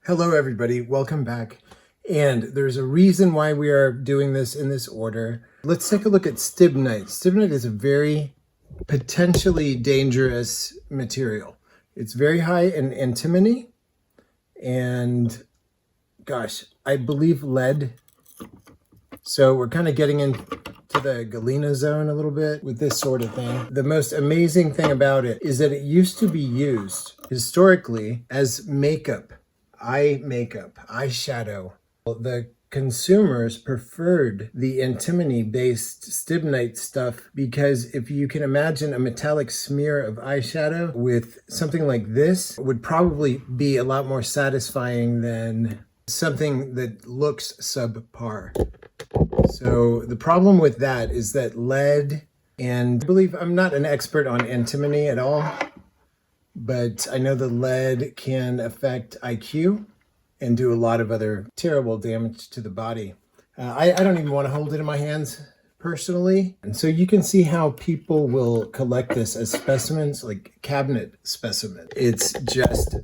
Hello everybody, welcome back. And there's a reason why we are doing this in this order. Let's take a look at stibnite. Stibnite is a very potentially dangerous material. It's very high in antimony and gosh, I believe lead. So we're kind of getting into the galena zone a little bit with this sort of thing. The most amazing thing about it is that it used to be used historically as makeup. Eye makeup, eyeshadow. The consumers preferred the antimony-based stibnite stuff because if you can imagine a metallic smear of eyeshadow with something like this, it would probably be a lot more satisfying than something that looks subpar. So the problem with that is that lead, and I believe I'm not an expert on antimony at all, but I know the lead can affect IQ and do a lot of other terrible damage to the body. I don't even want to hold it in my hands personally. And so you can see how people will collect this as specimens, like cabinet specimen. It's just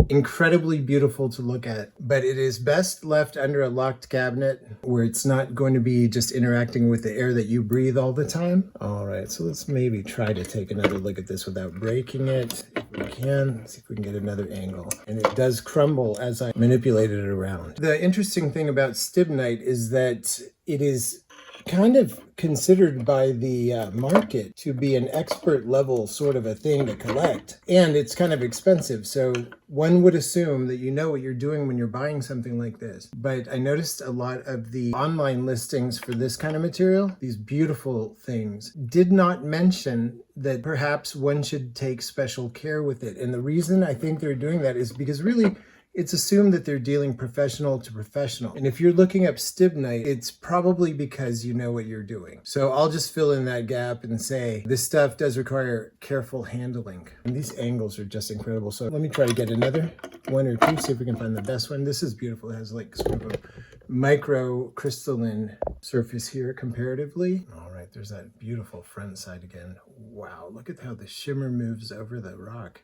incredibly beautiful to look at, but it is best left under a locked cabinet where it's not going to be just interacting with the air that you breathe all the time. All right, so let's maybe try to take another look at this without breaking it. If we can, let's see if we can get another angle. And it does crumble as I manipulate it around. The interesting thing about stibnite is that it is kind of considered by the market to be an expert level sort of a thing to collect, and it's kind of expensive, so one would assume that you know what you're doing when you're buying something like this. But I noticed a lot of the online listings for this kind of material, these beautiful things, did not mention that perhaps one should take special care with it. And the reason I think they're doing that is because really it's assumed that they're dealing professional to professional. And if you're looking up stibnite, it's probably because you know what you're doing. So I'll just fill in that gap and say this stuff does require careful handling. And these angles are just incredible. So let me try to get another one or two, see if we can find the best one. This is beautiful. It has like sort of a micro crystalline surface here comparatively. All right, there's that beautiful front side again. Wow, look at how the shimmer moves over the rock.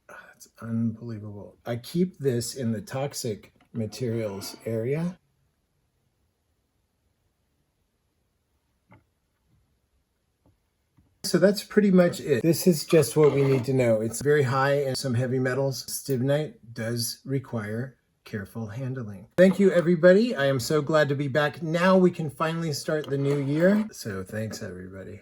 That's unbelievable. I keep this in the toxic materials area. So that's pretty much it. This is just what we need to know. It's very high in some heavy metals. Stibnite does require careful handling. Thank you, everybody. I am so glad to be back. Now we can finally start the new year. So thanks, everybody.